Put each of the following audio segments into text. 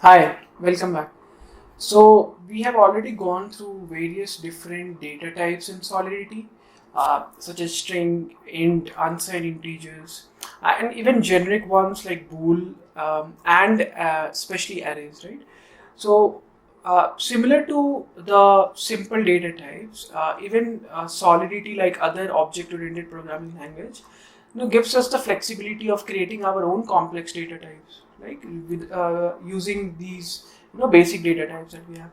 Hi, welcome back. So we have already gone through various different data types in Solidity, such as string, int, unsigned integers, and even generic ones like bool and especially arrays, right? So similar to the simple data types, even Solidity, like other object-oriented programming language, gives us the flexibility of creating our own complex data types, like with using these basic data types that we have,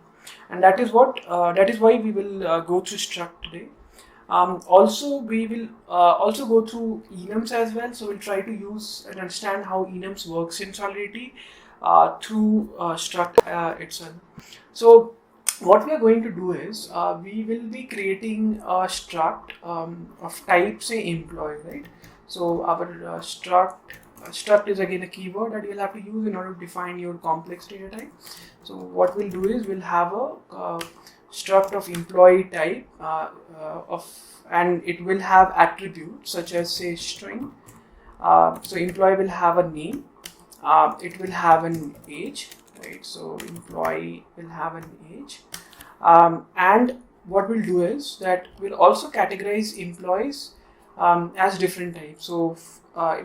and that is why we will go through struct today. Also, we will also go through enums as well. So we'll try to use and understand how enums works in Solidity through struct itself. So what we are going to do is we will be creating a struct of type say employee, right? So our struct is again a keyword that you'll have to use in order to define your complex data type. So what we'll do is we'll have a struct of employee type and it will have attributes such as say string. So employee will have a name. It will have an age, right? So employee will have an age. And what we'll do is that we'll also categorize employees as different types. So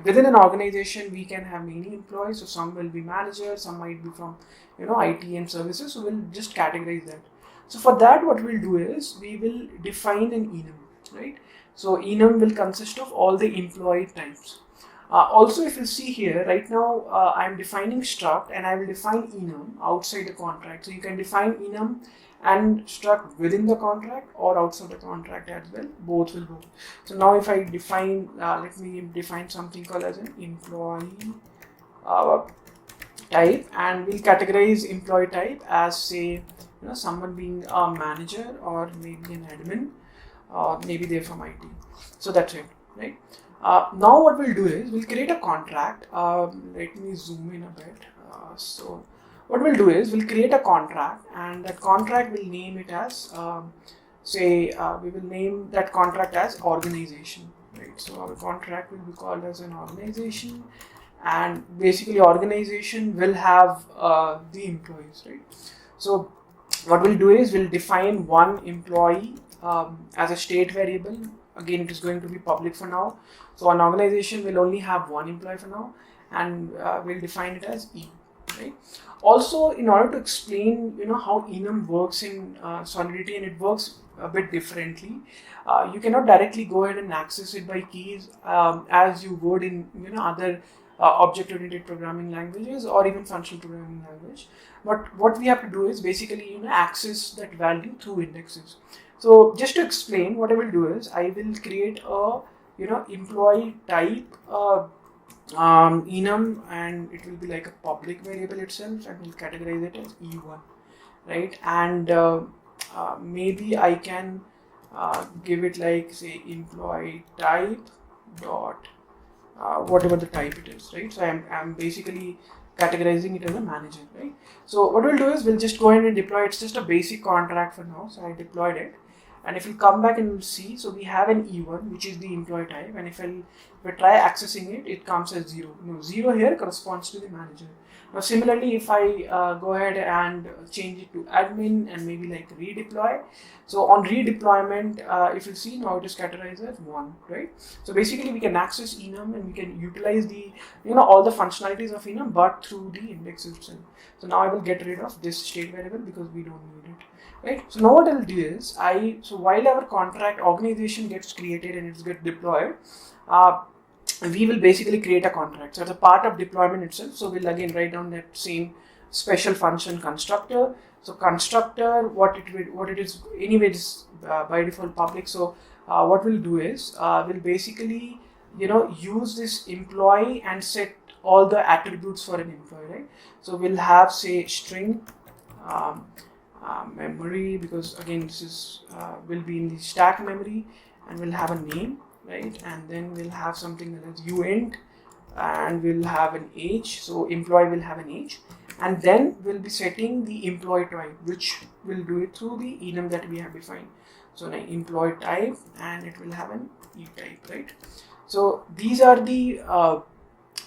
within an organization, we can have many employees. So some will be managers, some might be from IT and services. So we'll just categorize that. So for that, what we'll do is we will define an enum, right? So enum will consist of all the employee types. Also, if you see here, right now I'm defining struct and I will define enum outside the contract. So you can define enum and struct within the contract or outside the contract as well. Both will work. So now if I define, let me define something called as an employee type, and we'll categorize employee type as say someone being a manager or maybe an admin or maybe they're from IT. So that's it, right? Now what we'll do is we'll create a contract. Let me zoom in a bit. So what we'll do is we'll create a contract, and that contract will name it as we will name that contract as organization, right? So our contract will be called as an organization, and basically organization will have the employees, right? So what we'll do is we'll define one employee as a state variable. Again, it is going to be public for now. So an organization will only have one employee for now, and we'll define it as E, right? Also, in order to explain, how enum works in Solidity, and it works a bit differently. You cannot directly go ahead and access it by keys as you would in other object-oriented programming languages or even functional programming language. But what we have to do is basically access that value through indexes. So just to explain, what I will do is I will create a employee type enum, and it will be like a public variable itself, and we'll categorize it as E1, right? And maybe I can give it like say employee type dot whatever the type it is, right? So I'm basically categorizing it as a manager, right? So what we'll do is we'll just go ahead and deploy. It's just a basic contract for now, so I deployed it. And if you come back and see, so we have an E1, which is the employee type, and if we try accessing it, it comes as 0. 0 here corresponds to the manager. Now similarly, if I go ahead and change it to admin and maybe like redeploy, so on redeployment, if you see, now it is categorized as 1, right? So basically we can access enum and we can utilize the all the functionalities of enum, but through the index itself. So now I will get rid of this state variable because we don't need it. Right. So now what I'll do is while our contract organization gets created and it's get deployed, we will basically create a contract. So as a part of deployment itself, so we'll again write down that same special function constructor. So constructor, what it is anyway, is by default public. So what we'll do is we'll basically use this employee and set all the attributes for an employee, right? So we'll have say string. Memory, because again this is will be in the stack memory, and we'll have a name, right? And then we'll have something as uint, and we'll have an age. So employee will have an age, and then we'll be setting the employee type, which will do it through the enum that we have defined. So now employee type, and it will have an E type, right? So these are the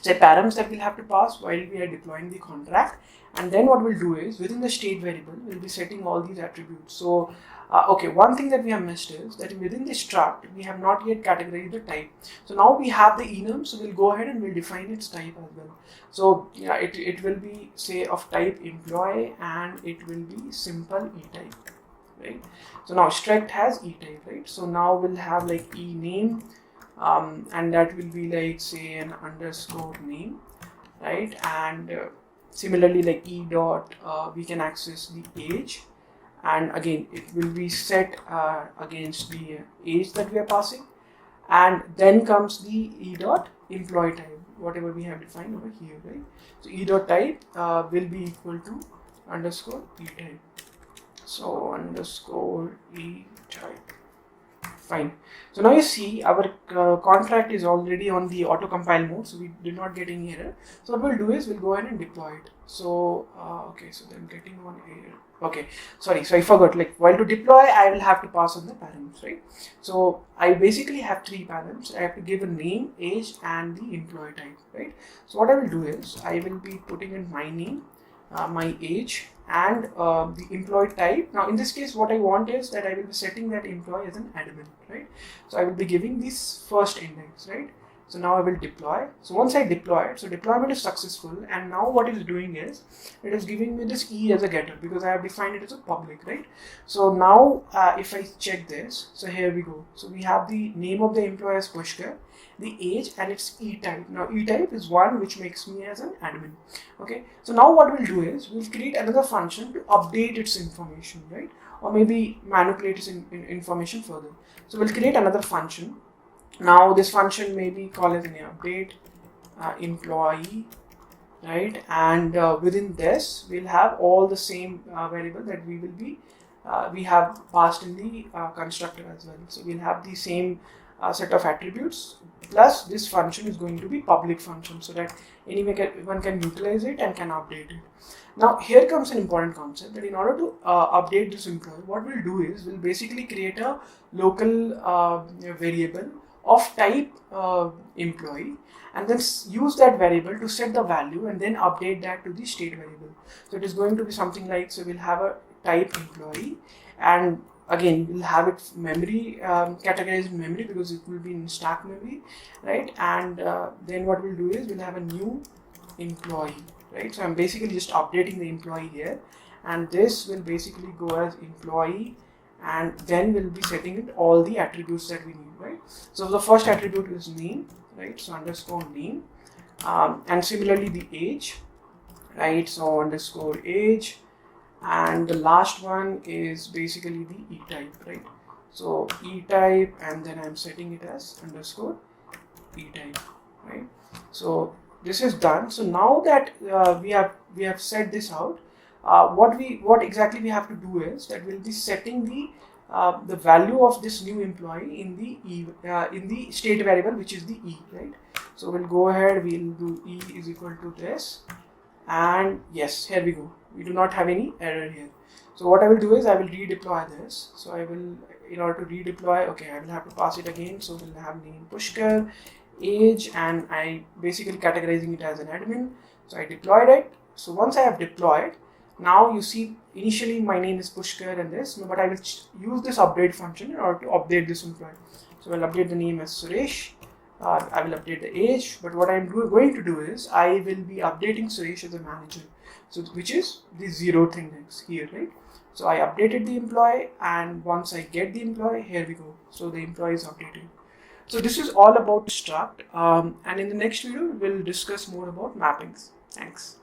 set params that we'll have to pass while we are deploying the contract. And then what we'll do is within the state variable, we'll be setting all these attributes. So, okay, one thing that we have missed is that within the struct, we have not yet categorized the type. So now we have the enum, so we'll go ahead and we'll define its type as well. So yeah, it will be say of type employee and it will be simple e-type, right? So now struct has e-type, right? So now we'll have like e-name, and that will be like say an underscore name, right? And similarly like e dot, we can access the age, and again it will be set against the age that we are passing, and then comes the e dot employee type, whatever we have defined over here, right? So e dot type will be equal to underscore e type. So underscore e type. Fine. So now you see our contract is already on the auto compile mode, so we did not get any error. So what we'll do is we'll go ahead and deploy it. So okay, so then getting one error. Okay, sorry, so I forgot, like while to deploy I will have to pass on the params, right? So I basically have 3 params. I have to give a name, age and the employee type, right? So what I will do is I will be putting in my name, my age and the employee type. Now in this case what I want is that I will be setting that employee as an admin, right? So I will be giving this first index, right? So now I will deploy. So once I deploy it, so deployment is successful, and now what it is doing is it is giving me this e as a getter because I have defined it as a public, right? So now if I check this, so here we go. So we have the name of the employee as Pushkar, the age and its e-type. Now e-type is one which makes me as an admin. Okay, so now what we'll do is we'll create another function to update its information, right? Or maybe manipulate its information further. So we'll create another function. Now this function may be called as an update employee, right? And within this we'll have all the same variable that we will be we have passed in the constructor as well. So we'll have the same set of attributes, plus this function is going to be public function so that anyone can utilize it and can update it. Now here comes an important concept, that in order to update this employee, what we'll do is we'll basically create a local variable of type employee, and then use that variable to set the value and then update that to the state variable. So it is going to be something like, so we'll have a type employee, and again we'll have it memory categorized in memory because it will be in stack memory, right? And then what we'll do is we'll have a new employee, right? So I'm basically just updating the employee here, and this will basically go as employee, and then we'll be setting it all the attributes that we need, right? So the first attribute is name, right? So underscore name, and similarly the age, right? So underscore age, and the last one is basically the e-type, right? So e-type, and then I'm setting it as underscore e-type, right? So this is done. So now that we have set this out, what exactly we have to do is that we'll be setting the value of this new employee in the state variable, which is the e, right? So we'll go ahead, we'll do e is equal to this, and yes, here we go. We do not have any error here. So what I will do is I will redeploy this. So I will, in order to redeploy, okay, I will have to pass it again. So we'll have name Pushkar, age, and I basically categorizing it as an admin. So I deployed it. So once I have deployed, now you see initially my name is Pushkar and this, but I will use this update function in order to update this employee. So I'll update the name as Suresh. I will update the age, but what I'm going to do is I will be updating Suresh as a manager. So which is the 0th index here, right? So I updated the employee, and once I get the employee, here we go. So the employee is updated. So this is all about struct, and in the next video we'll discuss more about mappings. Thanks.